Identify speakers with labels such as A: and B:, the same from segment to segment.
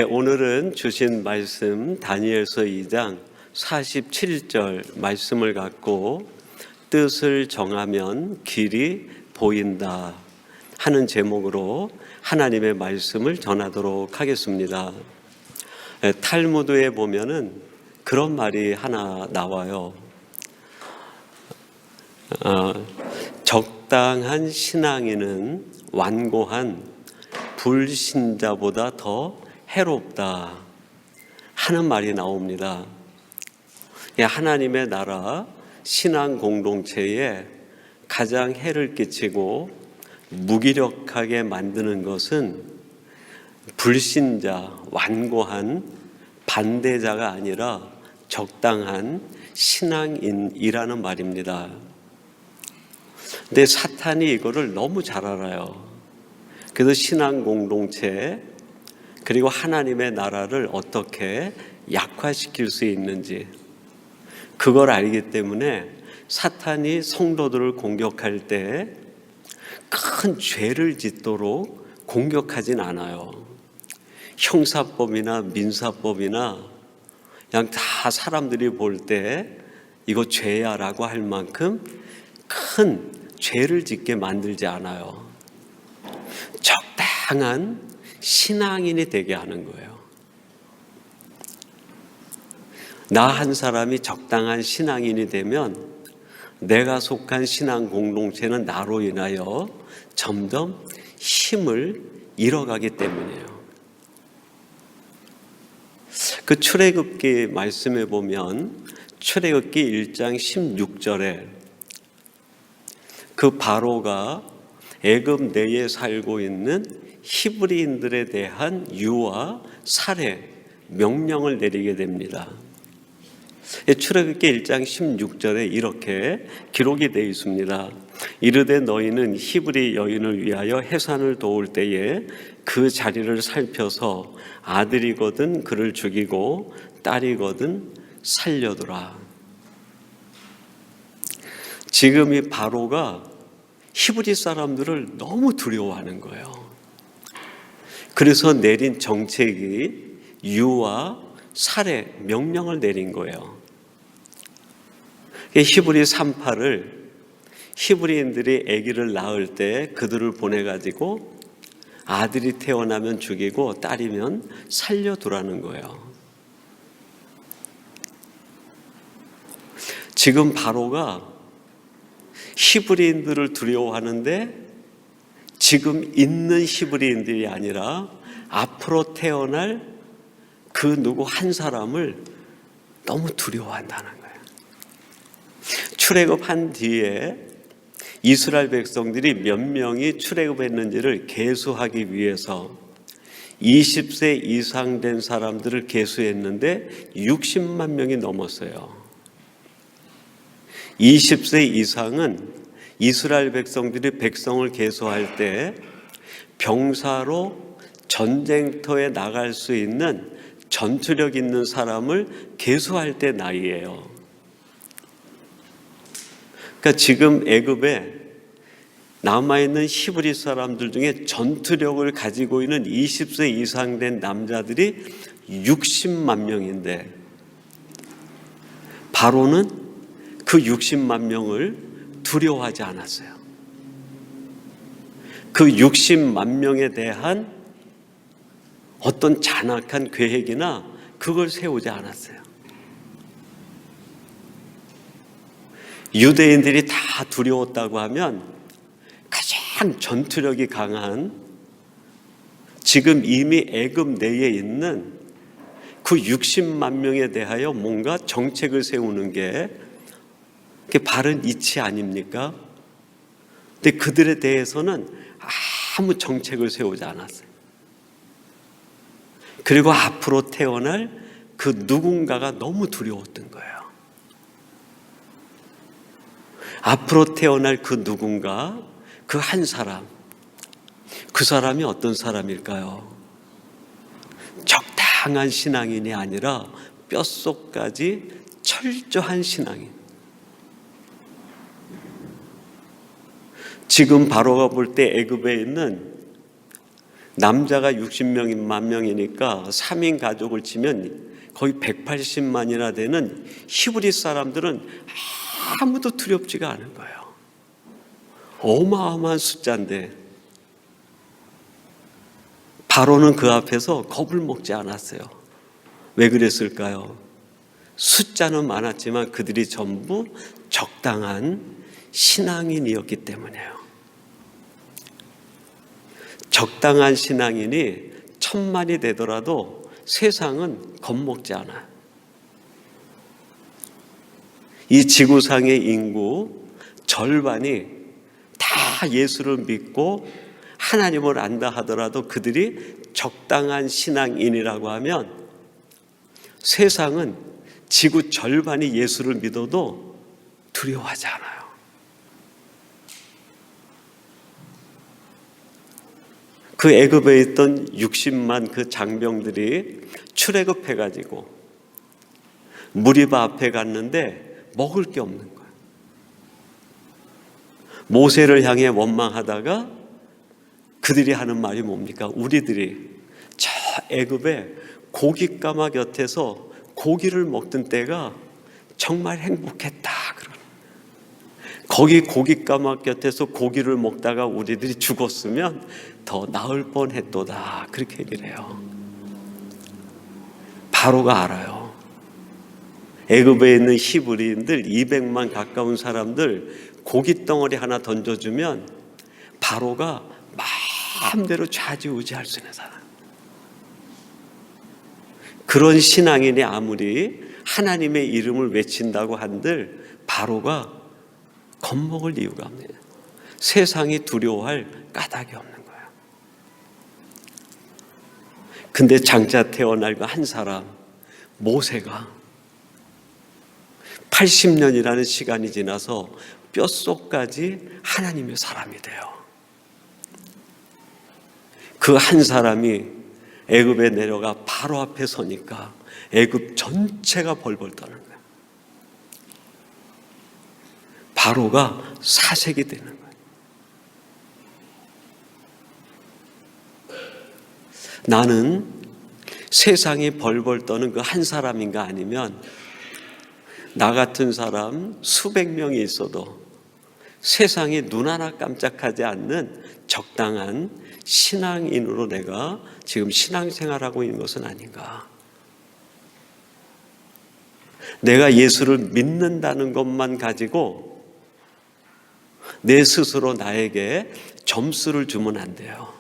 A: 오늘은 주신 말씀 다니엘서 2장 47절 말씀을 갖고 뜻을 정하면 길이 보인다 하는 제목으로 하나님의 말씀을 전하도록 하겠습니다. 탈무드에 보면은 그런 말이 하나 나와요. 적당한 신앙인은 완고한 불신자보다 더 해롭다 하는 말이 나옵니다. 하나님의 나라 신앙 공동체에 가장 해를 끼치고 무기력하게 만드는 것은 불신자, 완고한 반대자가 아니라 적당한 신앙인이라는 말입니다. 근데 사탄이 이거를 너무 잘 알아요. 그래서 신앙 공동체 그리고 하나님의 나라를 어떻게 약화시킬 수 있는지 그걸 알기 때문에 사탄이 성도들을 공격할 때 큰 죄를 짓도록 공격하진 않아요. 형사법이나 민사법이나 그냥 다 사람들이 볼 때 이거 죄야라고 할 만큼 큰 죄를 짓게 만들지 않아요. 적당한 신앙인이 되게 하는 거예요. 나 한 사람이 적당한 신앙인이 되면 내가 속한 신앙 공동체는 나로 인하여 점점 힘을 잃어가기 때문이에요. 그 출애굽기 말씀에 보면 출애굽기 1장 16절에 그 바로가 애굽 내에 살고 있는 히브리인들에 대한 유아, 살해, 명령을 내리게 됩니다. 출애굽기 1장 16절에 이렇게 기록이 되어 있습니다. 이르되 너희는 히브리 여인을 위하여 해산을 도울 때에 그 자리를 살펴서 아들이거든 그를 죽이고 딸이거든 살려두라. 지금 이 바로가 히브리 사람들을 너무 두려워하는 거예요. 그래서 내린 정책이 유아, 살해 명령을 내린 거예요. 히브리 38을 히브리인들이 아기를 낳을 때 그들을 보내가지고 아들이 태어나면 죽이고 딸이면 살려두라는 거예요. 지금 바로가 히브리인들을 두려워하는데 지금 있는 히브리인들이 아니라 앞으로 태어날 그 누구 한 사람을 너무 두려워한다는 거예요. 출애굽한 뒤에 이스라엘 백성들이 몇 명이 출애굽했는지를 계수하기 위해서 20세 이상 된 사람들을 계수했는데 60만 명이 넘었어요. 20세 이상은 이스라엘 백성들이 백성을 계수할 때 병사로 전쟁터에 나갈 수 있는 전투력 있는 사람을 계수할 때 나이예요. 그러니까 지금 애굽에 남아있는 히브리 사람들 중에 전투력을 가지고 있는 20세 이상 된 남자들이 60만 명인데 바로는 그 60만 명을 두려워하지 않았어요. 그 60만 명에 대한 어떤 잔악한 계획이나 그걸 세우지 않았어요. 유대인들이 다 두려웠다고 하면 가장 전투력이 강한 지금 이미 애굽 내에 있는 그 60만 명에 대하여 뭔가 정책을 세우는 게 바른 이치 아닙니까? 근데 그들에 대해서는 아무 정책을 세우지 않았어요. 그리고 앞으로 태어날 그 누군가가 너무 두려웠던 거예요. 앞으로 태어날 그 누군가, 그 한 사람, 그 사람이 어떤 사람일까요? 적당한 신앙인이 아니라 뼛속까지 철저한 신앙인. 지금 바로가 볼 때 애굽에 있는 남자가 60만 명이니까 3인 가족을 치면 거의 180만이나 되는 히브리 사람들은 아무도 두렵지가 않은 거예요. 어마어마한 숫자인데 바로는 그 앞에서 겁을 먹지 않았어요. 왜 그랬을까요? 숫자는 많았지만 그들이 전부 적당한 신앙인이었기 때문이에요. 적당한 신앙인이 1000만이 되더라도 세상은 겁먹지 않아요. 이 지구상의 인구 절반이 다 예수를 믿고 하나님을 안다 하더라도 그들이 적당한 신앙인이라고 하면 세상은 지구 절반이 예수를 믿어도 두려워하지 않아요. 그 애굽에 있던 60만 그 장병들이 출애굽해가지고 무리바 앞에 갔는데 먹을 게 없는 거예요. 모세를 향해 원망하다가 그들이 하는 말이 뭡니까? 우리들이 저 애굽의 고깃가마 곁에서 고기를 먹던 때가 정말 행복했다. 거기 고깃가마 곁에서 고기를 먹다가 우리들이 죽었으면 더 나을 뻔했도다. 그렇게 얘기를 해요. 바로가 알아요. 애굽에 있는 히브리인들 200만 가까운 사람들 고깃덩어리 하나 던져주면 바로가 마음대로 좌지우지할 수 있는 사람. 그런 신앙인이 아무리 하나님의 이름을 외친다고 한들 바로가 겁먹을 이유가 없네요. 세상이 두려워할 까닭이 없는 거예요. 근데 장차 태어날 그 한 사람 모세가 80년이라는 시간이 지나서 뼛속까지 하나님의 사람이 돼요. 그 한 사람이 애굽에 내려가 바로 앞에 서니까 애굽 전체가 벌벌 떠는 거예요. 바로가 사색이 되는 거예요. 나는 세상이 벌벌 떠는 그 한 사람인가 아니면 나 같은 사람 수백 명이 있어도 세상이 눈 하나 깜짝하지 않는 적당한 신앙인으로 내가 지금 신앙생활하고 있는 것은 아닌가. 내가 예수를 믿는다는 것만 가지고 내 스스로 나에게 점수를 주면 안 돼요.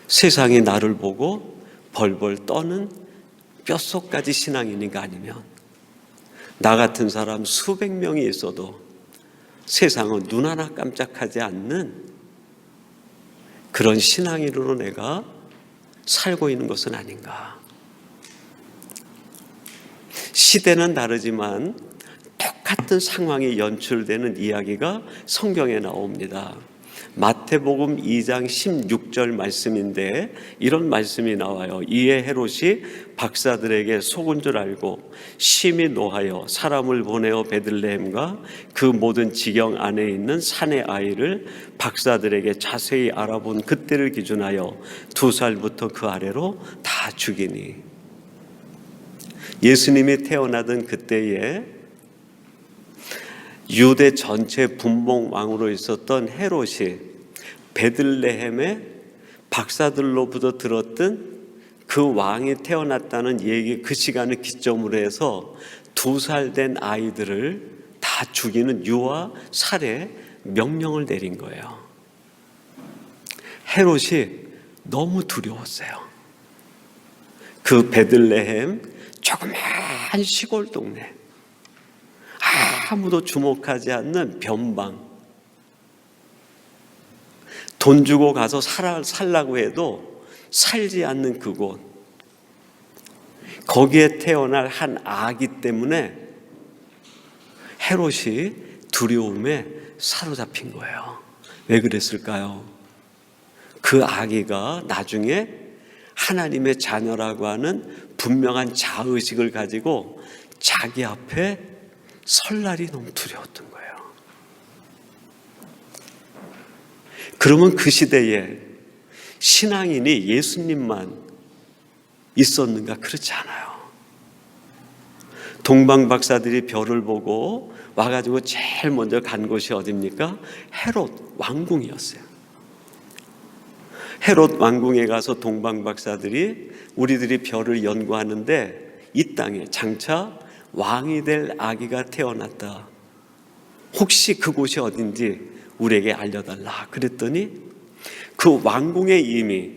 A: 세상이 나를 보고 벌벌 떠는 뼛속까지 신앙인인가 아니면 나 같은 사람 수백 명이 있어도 세상은 눈 하나 깜짝하지 않는 그런 신앙인으로 내가 살고 있는 것은 아닌가. 시대는 다르지만 똑같은 상황이 연출되는 이야기가 성경에 나옵니다. 마태복음 2장 16절 말씀인데 이런 말씀이 나와요. 이에 헤롯이 박사들에게 속은 줄 알고 심히 노하여 사람을 보내어 베들레헴과 그 모든 지경 안에 있는 산의 아이를 박사들에게 자세히 알아본 그때를 기준하여 2살부터 그 아래로 다 죽이니. 예수님이 태어나던 그때에 유대 전체 분봉왕으로 있었던 헤롯이 베들레헴의 박사들로부터 들었던 그 왕이 태어났다는 얘기, 그 시간을 기점으로 해서 2살 된 아이들을 다 죽이는 유아 살해 명령을 내린 거예요. 헤롯이 너무 두려웠어요. 그 베들레헴 조그만 시골 동네, 아무도 주목하지 않는 변방, 돈 주고 가서 살라고 해도 살지 않는 그곳, 거기에 태어날 한 아기 때문에 헤롯이 두려움에 사로잡힌 거예요. 왜 그랬을까요? 그 아기가 나중에 하나님의 자녀라고 하는 분명한 자의식을 가지고 자기 앞에 설 날이 너무 두려웠던 거예요. 그러면 그 시대에 신앙인이 예수님만 있었는가? 그렇지 않아요. 동방 박사들이 별을 보고 와가지고 제일 먼저 간 곳이 어디입니까? 헤롯 왕궁이었어요. 헤롯 왕궁에 가서 동방 박사들이 우리들이 별을 연구하는데 이 땅에 장차 왕이 될 아기가 태어났다. 혹시 그곳이 어딘지 우리에게 알려달라. 그랬더니 그 왕궁에 이미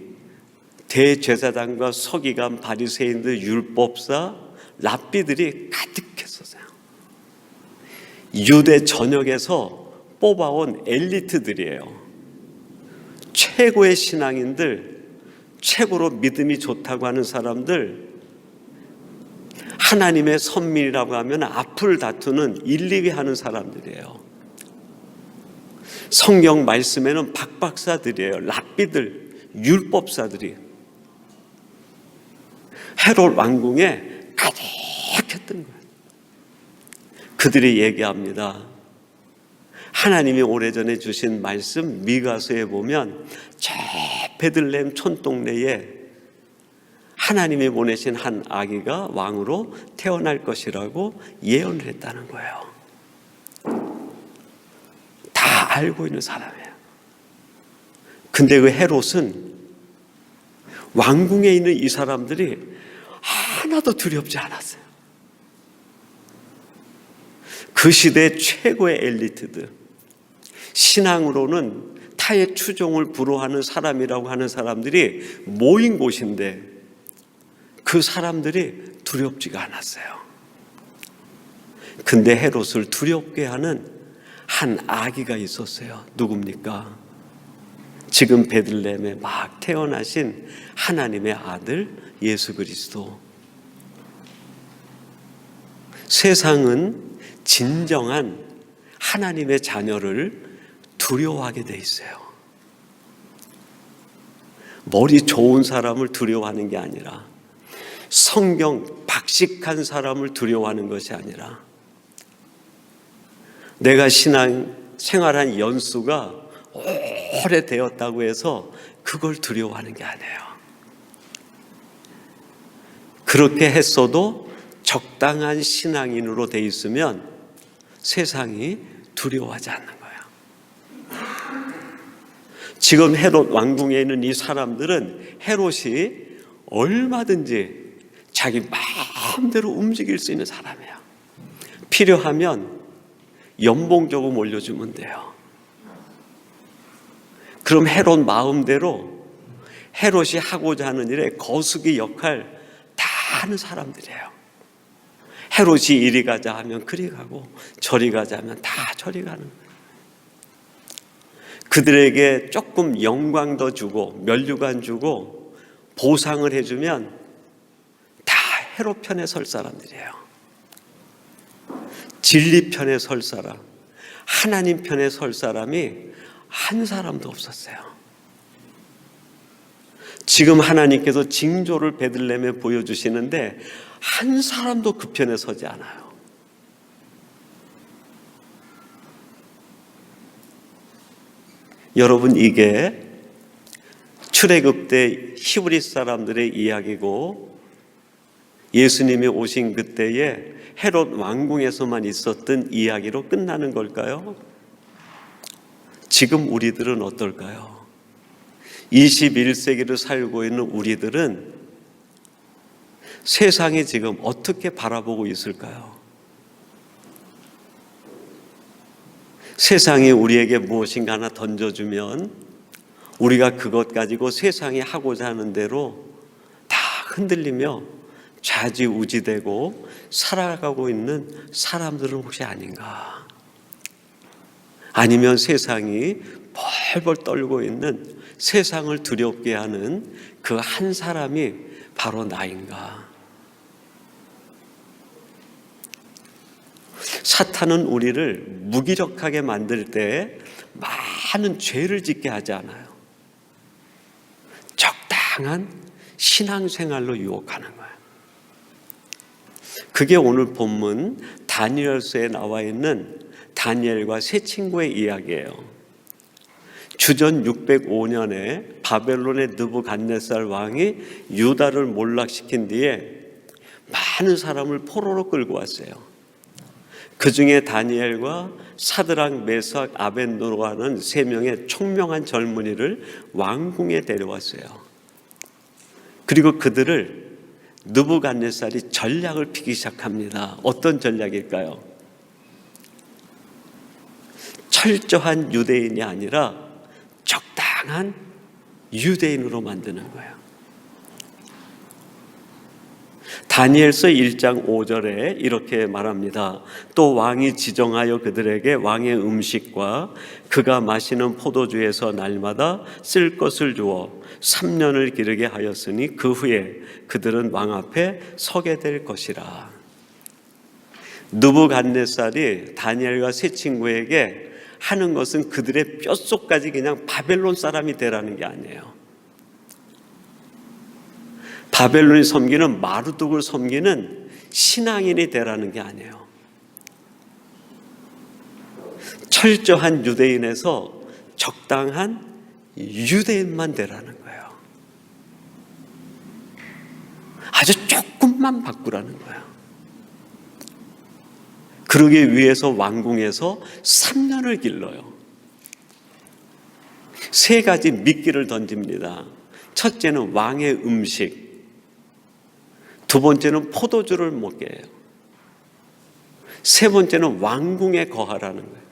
A: 대제사장과 서기관, 바리새인들, 율법사, 랍비들이 가득했었어요. 유대 전역에서 뽑아온 엘리트들이에요. 최고의 신앙인들, 최고로 믿음이 좋다고 하는 사람들, 하나님의 선민이라고 하면 앞을 다투는 1, 2위 하는 사람들이에요. 성경 말씀에는 박박사들이에요. 랍비들, 율법사들이 헤롯 왕궁에 가득했던 거예요. 그들이 얘기합니다. 하나님이 오래전에 주신 말씀 미가서에 보면 저 베들레헴 촌동네에 하나님이 보내신 한 아기가 왕으로 태어날 것이라고 예언을 했다는 거예요. 다 알고 있는 사람이에요. 근데 그 헤롯은 왕궁에 있는 이 사람들이 하나도 두렵지 않았어요. 그 시대 최고의 엘리트들, 신앙으로는 타의 추종을 불허하는 사람이라고 하는 사람들이 모인 곳인데 그 사람들이 두렵지가 않았어요. 근데 헤롯을 두렵게 하는 한 아기가 있었어요. 누굽니까? 지금 베들레헴에 막 태어나신 하나님의 아들 예수 그리스도. 세상은 진정한 하나님의 자녀를 두려워하게 돼 있어요. 머리 좋은 사람을 두려워하는 게 아니라, 성경 박식한 사람을 두려워하는 것이 아니라, 내가 신앙 생활한 연수가 오래되었다고 해서 그걸 두려워하는 게 아니에요. 그렇게 했어도 적당한 신앙인으로 돼 있으면 세상이 두려워하지 않는 거예요. 지금 헤롯 왕궁에 있는 이 사람들은 헤롯이 얼마든지 자기 마음대로 움직일 수 있는 사람이에요. 필요하면 연봉 조금 올려주면 돼요. 그럼 헤롯 마음대로 헤롯이 하고자 하는 일에 거수기 역할 다 하는 사람들이에요. 헤롯이 이리 가자 하면 그리 가고 저리 가자 하면 다 저리 가는 거예요. 그들에게 조금 영광 더 주고 면류관 주고 보상을 해주면 다 헤롯 편에 설 사람들이에요. 진리 편에 설 사람, 하나님 편에 설 사람이 한 사람도 없었어요. 지금 하나님께서 징조를 베들레헴에 보여주시는데 한 사람도 그 편에 서지 않아요. 여러분, 이게 출애굽 때 히브리 사람들의 이야기고 예수님이 오신 그때에 헤롯 왕궁에서만 있었던 이야기로 끝나는 걸까요? 지금 우리들은 어떨까요? 21세기를 살고 있는 우리들은 세상이 지금 어떻게 바라보고 있을까요? 세상이 우리에게 무엇인가 하나 던져주면 우리가 그것 가지고 세상이 하고자 하는 대로 다 흔들리며 좌지우지되고 살아가고 있는 사람들은 혹시 아닌가? 아니면 세상이 벌벌 떨고 있는, 세상을 두렵게 하는 그 한 사람이 바로 나인가? 사탄은 우리를 무기력하게 만들 때 많은 죄를 짓게 하지 않아요. 적당한 신앙생활로 유혹하는 거예요. 그게 오늘 본문 다니엘서에 나와 있는 다니엘과 세 친구의 이야기예요. 주전 605년에 바벨론의 느부갓네살 왕이 유다를 몰락시킨 뒤에 많은 사람을 포로로 끌고 왔어요. 그 중에 다니엘과 사드락, 메삭, 아벤노고라는 3명의 총명한 젊은이를 왕궁에 데려왔어요. 그리고 그들을 느부갓네살이 전략을 피기 시작합니다. 어떤 전략일까요? 철저한 유대인이 아니라 적당한 유대인으로 만드는 거예요. 다니엘서 1장 5절에 이렇게 말합니다. 또 왕이 지정하여 그들에게 왕의 음식과 그가 마시는 포도주에서 날마다 쓸 것을 주어 3년을 기르게 하였으니 그 후에 그들은 왕 앞에 서게 될 것이라. 느부갓네살이 다니엘과 세 친구에게 하는 것은 그들의 뼛속까지 그냥 바벨론 사람이 되라는 게 아니에요. 바벨론이 섬기는 마르둑을 섬기는 신앙인이 되라는 게 아니에요. 철저한 유대인에서 적당한 유대인만 되라는 거예요. 아주 조금만 바꾸라는 거예요. 그러기 위해서 왕궁에서 3년을 길러요. 3가지 미끼를 던집니다. 첫째는 왕의 음식, 두 번째는 포도주를 먹게 해요. 세 번째는 왕궁에 거하라는 거예요.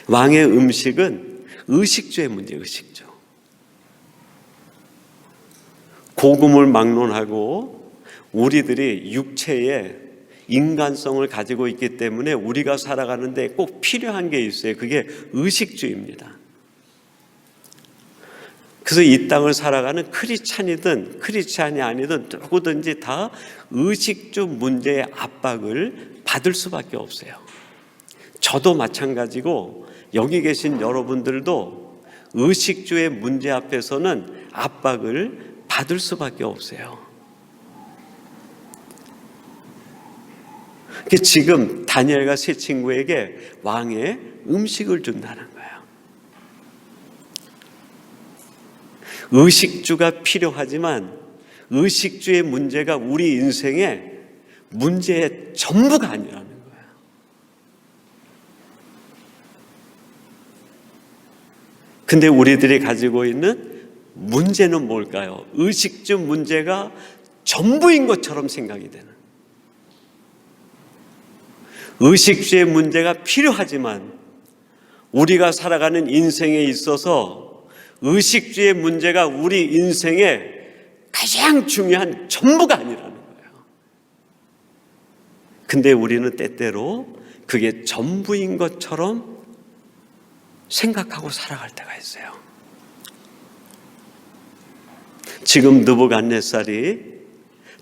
A: 왕의 음식은 의식주의 문제예요. 의식주. 고금을 막론하고 우리들이 육체에 인간성을 가지고 있기 때문에 우리가 살아가는데 꼭 필요한 게 있어요. 그게 의식주입니다. 그래서 이 땅을 살아가는 크리스찬이든 크리스찬이 아니든 누구든지 다 의식주 문제의 압박을 받을 수밖에 없어요. 저도 마찬가지고 여기 계신 여러분들도 의식주의 문제 앞에서는 압박을 받을 수밖에 없어요. 지금 다니엘과 세 친구에게 왕의 음식을 준다는 거예요. 의식주가 필요하지만 의식주의 문제가 우리 인생의 문제의 전부가 아니라는 거예요. 근데 우리들이 가지고 있는 문제는 뭘까요? 의식주 문제가 전부인 것처럼 생각이 되는. 의식주의 문제가 필요하지만 우리가 살아가는 인생에 있어서 의식주의 문제가 우리 인생의 가장 중요한 전부가 아니라는 거예요. 근데 우리는 때때로 그게 전부인 것처럼 생각하고 살아갈 때가 있어요. 지금 느부갓네살이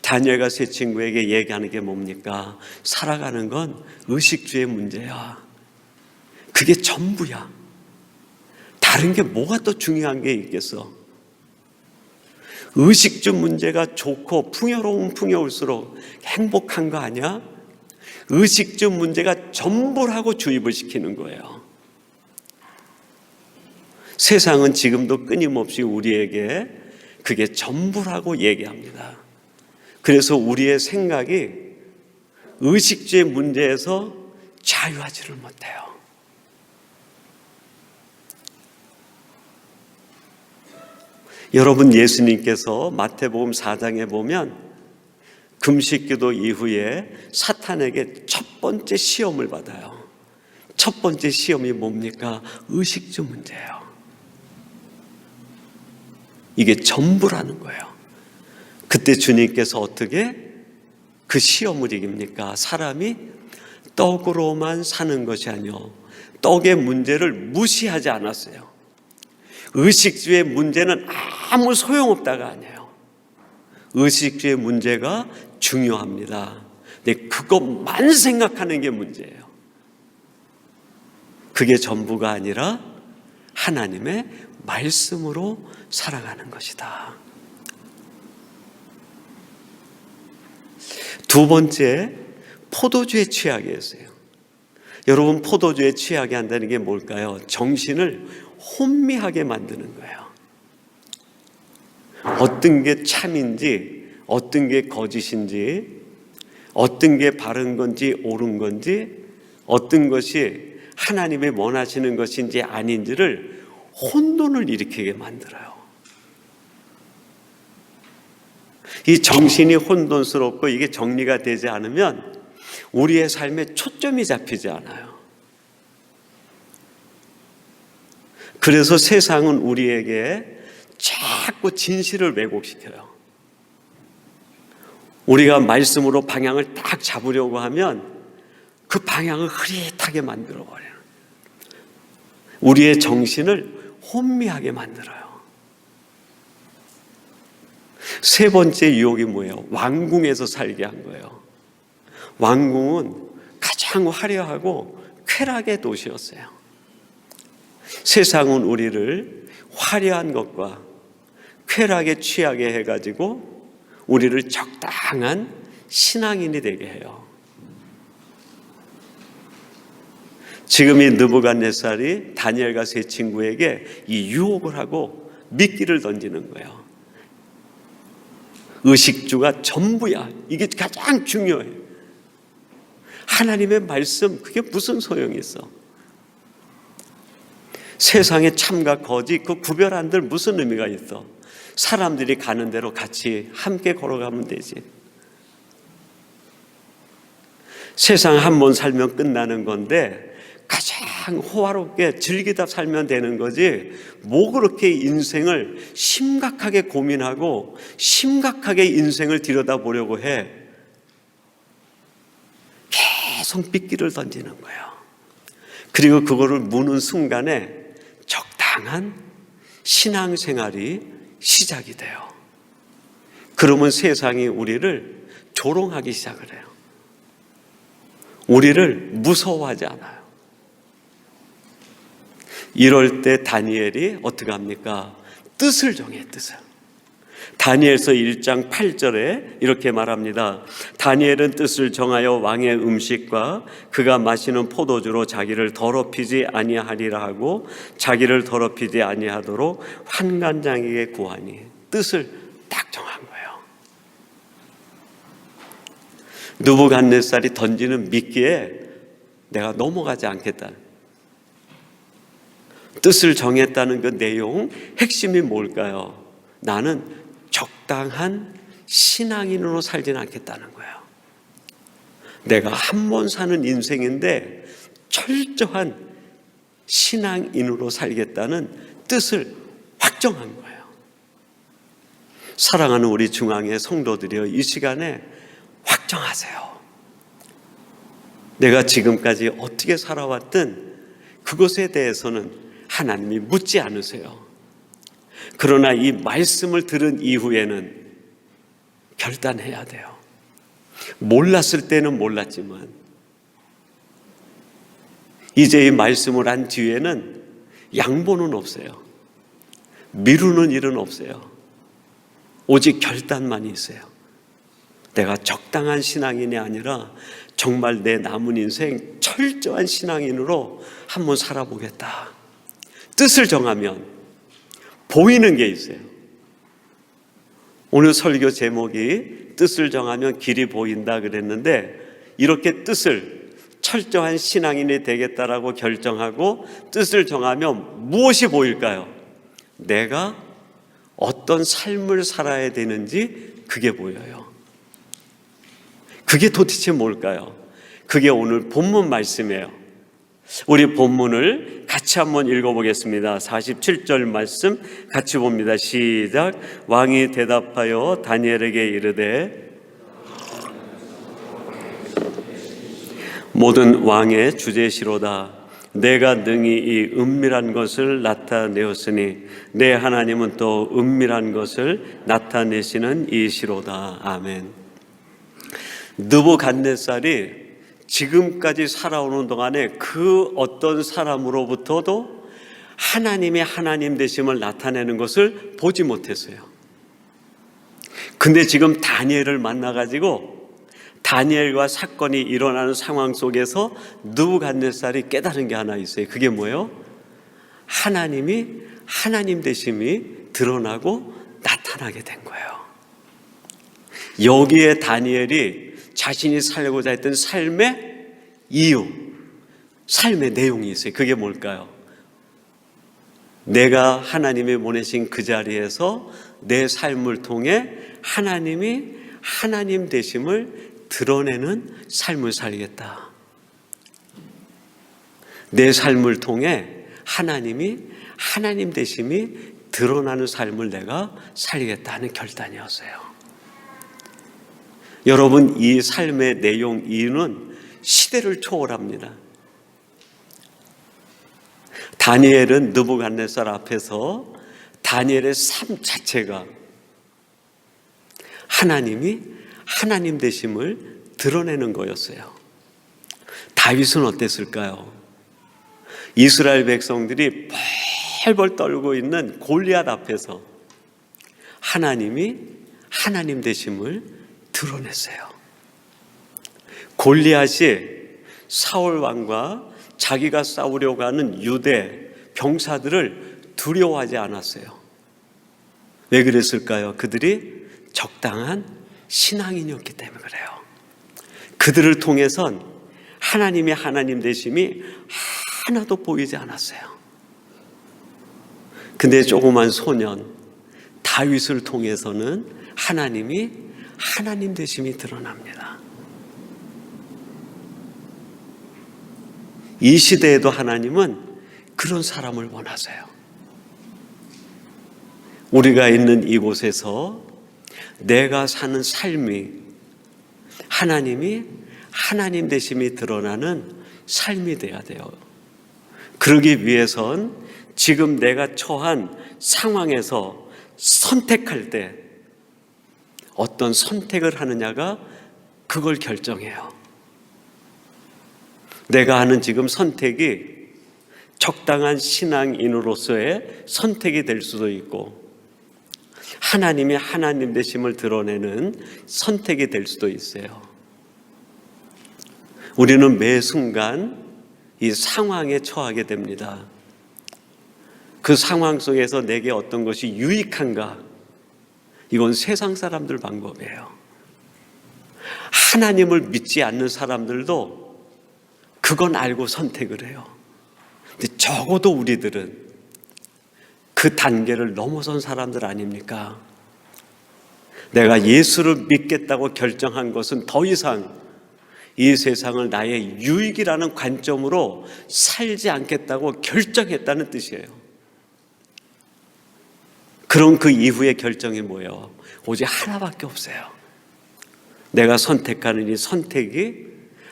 A: 다니엘과 세 친구에게 얘기하는 게 뭡니까? 살아가는 건 의식주의 문제야. 그게 전부야. 다른 게 뭐가 더 중요한 게 있겠어? 의식주 문제가 좋고 풍요로우면 풍요할수록 행복한 거 아니야? 의식주 문제가 전부라고 주입을 시키는 거예요. 세상은 지금도 끊임없이 우리에게 그게 전부라고 얘기합니다. 그래서 우리의 생각이 의식주의 문제에서 자유하지를 못해요. 여러분, 예수님께서 마태복음 4장에 보면 금식기도 이후에 사탄에게 첫 번째 시험을 받아요. 첫 번째 시험이 뭡니까? 의식주 문제예요. 이게 전부라는 거예요. 그때 주님께서 어떻게 그 시험을 이깁니까? 사람이 떡으로만 사는 것이 아니요, 떡의 문제를 무시하지 않았어요. 의식주의 문제는 아무 소용없다가 아니에요. 의식주의 문제가 중요합니다. 근데 그것만 생각하는 게 문제예요. 그게 전부가 아니라 하나님의 말씀으로 살아가는 것이다. 두 번째, 포도주의 취약이었어요. 여러분, 포도주에 취하게 한다는 게 뭘까요? 정신을 혼미하게 만드는 거예요. 어떤 게 참인지, 어떤 게 거짓인지, 어떤 게 바른 건지 옳은 건지, 어떤 것이 하나님이 원하시는 것인지 아닌지를 혼돈을 일으키게 만들어요. 이 정신이 혼돈스럽고 이게 정리가 되지 않으면 우리의 삶에 초점이 잡히지 않아요. 그래서 세상은 우리에게 자꾸 진실을 왜곡시켜요. 우리가 말씀으로 방향을 딱 잡으려고 하면 그 방향을 흐릿하게 만들어버려요. 우리의 정신을 혼미하게 만들어요. 세 번째 유혹이 뭐예요? 왕궁에서 살게 한 거예요. 왕궁은 가장 화려하고 쾌락의 도시였어요. 세상은 우리를 화려한 것과 쾌락에 취하게 해가지고 우리를 적당한 신앙인이 되게 해요. 지금 이 느부갓네살이 다니엘과 세 친구에게 이 유혹을 하고 미끼를 던지는 거예요. 의식주가 전부야. 이게 가장 중요해요. 하나님의 말씀, 그게 무슨 소용이 있어? 세상의 참과 거짓, 그 구별한들 무슨 의미가 있어? 사람들이 가는 대로 같이 함께 걸어가면 되지. 세상 한 번 살면 끝나는 건데 가장 호화롭게 즐기다 살면 되는 거지, 뭐 그렇게 인생을 심각하게 고민하고 심각하게 인생을 들여다보려고 해. 계속 빗기를 던지는 거예요. 그리고 그거를 무는 순간에 적당한 신앙생활이 시작이 돼요. 그러면 세상이 우리를 조롱하기 시작을 해요. 우리를 무서워하지 않아요. 이럴 때 다니엘이 어떻게 합니까? 뜻을 정해, 뜻을. 다니엘서 1장 8절에 이렇게 말합니다. 다니엘은 뜻을 정하여 왕의 음식과 그가 마시는 포도주로 자기를 더럽히지 아니하리라 하고 자기를 더럽히지 아니하도록 환관장에게 구하니. 뜻을 딱 정한 거예요. 느부갓네살이 던지는 미끼에 내가 넘어가지 않겠다. 뜻을 정했다는 그 내용, 핵심이 뭘까요? 나는 적당한 신앙인으로 살지는 않겠다는 거예요. 내가 한 번 사는 인생인데 철저한 신앙인으로 살겠다는 뜻을 확정한 거예요. 사랑하는 우리 중앙의 성도들이여, 이 시간에 확정하세요. 내가 지금까지 어떻게 살아왔든 그것에 대해서는 하나님이 묻지 않으세요. 그러나 이 말씀을 들은 이후에는 결단해야 돼요. 몰랐을 때는 몰랐지만 이제 이 말씀을 한 뒤에는 양보는 없어요. 미루는 일은 없어요. 오직 결단만 있어요. 내가 적당한 신앙인이 아니라 정말 내 남은 인생 철저한 신앙인으로 한번 살아보겠다. 뜻을 정하면 보이는 게 있어요. 오늘 설교 제목이 뜻을 정하면 길이 보인다 그랬는데, 이렇게 뜻을 철저한 신앙인이 되겠다라고 결정하고 뜻을 정하면 무엇이 보일까요? 내가 어떤 삶을 살아야 되는지 그게 보여요. 그게 도대체 뭘까요? 그게 오늘 본문 말씀이에요. 우리 본문을 같이 한번 읽어보겠습니다. 47절 말씀 같이 봅니다. 시작. 왕이 대답하여 다니엘에게 이르되 모든 왕의 주제시로다. 내가 능히 이 은밀한 것을 나타내었으니 내 하나님은 또 은밀한 것을 나타내시는 이시로다. 아멘. 느부갓네살이 지금까지 살아오는 동안에 그 어떤 사람으로부터도 하나님의 하나님 되심을 나타내는 것을 보지 못했어요. 근데 지금 다니엘을 만나가지고 다니엘과 사건이 일어나는 상황 속에서 느부갓네살이 깨달은 게 하나 있어요. 그게 뭐예요? 하나님이 하나님 되심이 드러나고 나타나게 된 거예요. 여기에 다니엘이 자신이 살고자 했던 삶의 이유, 삶의 내용이 있어요. 그게 뭘까요? 내가 하나님이 보내신 그 자리에서 내 삶을 통해 하나님이 하나님 되심을 드러내는 삶을 살겠다. 내 삶을 통해 하나님이 하나님 되심이 드러나는 삶을 내가 살겠다는 결단이었어요. 여러분, 이 삶의 내용 이유는 시대를 초월합니다. 다니엘은 느부갓네살 앞에서 다니엘의 삶 자체가 하나님이 하나님 되심을 드러내는 거였어요. 다윗은 어땠을까요? 이스라엘 백성들이 벌벌 떨고 있는 골리앗 앞에서 하나님이 하나님 되심을 드러냈어요. 골리앗이 사울 왕과 자기가 싸우려고 하는 유대 병사들을 두려워하지 않았어요. 왜 그랬을까요? 그들이 적당한 신앙인이었기 때문에 그래요. 그들을 통해선 하나님의 하나님 되심이 하나도 보이지 않았어요. 근데 조그만 소년 다윗을 통해서는 하나님이 하나님 되심이 드러납니다. 이 시대에도 하나님은 그런 사람을 원하세요. 우리가 있는 이곳에서 내가 사는 삶이 하나님이 하나님 되심이 드러나는 삶이 돼야 돼요. 그러기 위해선 지금 내가 처한 상황에서 선택할 때 어떤 선택을 하느냐가 그걸 결정해요. 내가 하는 지금 선택이 적당한 신앙인으로서의 선택이 될 수도 있고 하나님이 하나님 되심을 드러내는 선택이 될 수도 있어요. 우리는 매 순간 이 상황에 처하게 됩니다. 그 상황 속에서 내게 어떤 것이 유익한가? 이건 세상 사람들 방법이에요. 하나님을 믿지 않는 사람들도 그건 알고 선택을 해요. 근데 적어도 우리들은 그 단계를 넘어선 사람들 아닙니까? 내가 예수를 믿겠다고 결정한 것은 더 이상 이 세상을 나의 유익이라는 관점으로 살지 않겠다고 결정했다는 뜻이에요. 그럼 그 이후의 결정이 뭐예요? 오직 하나밖에 없어요. 내가 선택하는 이 선택이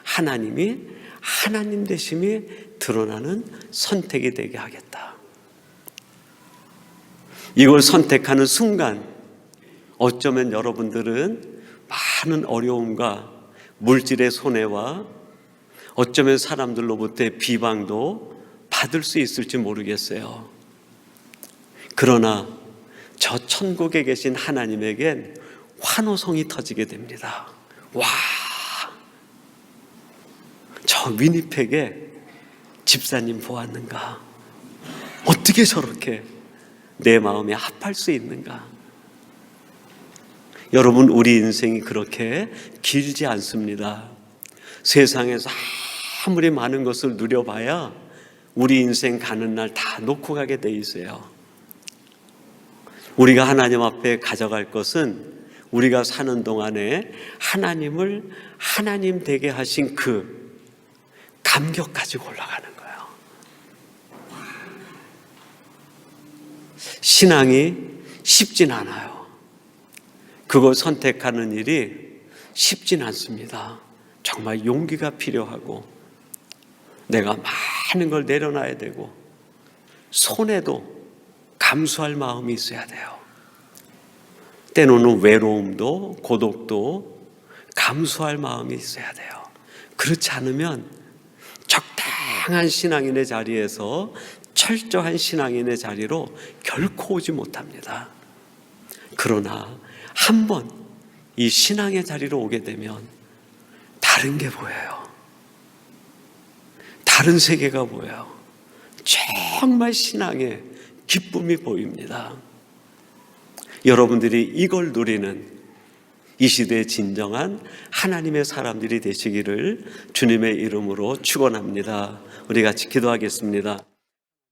A: 하나님이 하나님 되심이 드러나는 선택이 되게 하겠다. 이걸 선택하는 순간 어쩌면 여러분들은 많은 어려움과 물질의 손해와 어쩌면 사람들로부터의 비방도 받을 수 있을지 모르겠어요. 그러나 저 천국에 계신 하나님에겐 환호성이 터지게 됩니다. 와, 저 위니펙에 집사님 보았는가? 어떻게 저렇게 내 마음에 합할 수 있는가? 여러분, 우리 인생이 그렇게 길지 않습니다. 세상에서 아무리 많은 것을 누려봐야 우리 인생 가는 날 다 놓고 가게 돼 있어요. 우리가 하나님 앞에 가져갈 것은 우리가 사는 동안에 하나님을 하나님 되게 하신 그 감격 가지고 올라가는 거예요. 신앙이 쉽진 않아요. 그걸 선택하는 일이 쉽진 않습니다. 정말 용기가 필요하고 내가 많은 걸 내려놔야 되고 손해도 감수할 마음이 있어야 돼요. 때로는 외로움도 고독도 감수할 마음이 있어야 돼요. 그렇지 않으면 적당한 신앙인의 자리에서 철저한 신앙인의 자리로 결코 오지 못합니다. 그러나 한번 이 신앙의 자리로 오게 되면 다른 게 보여요. 다른 세계가 보여요. 정말 신앙의 기쁨이 보입니다. 여러분들이 이걸 누리는 이 시대의 진정한 하나님의 사람들이 되시기를 주님의 이름으로 축원합니다. 우리 같이 기도하겠습니다.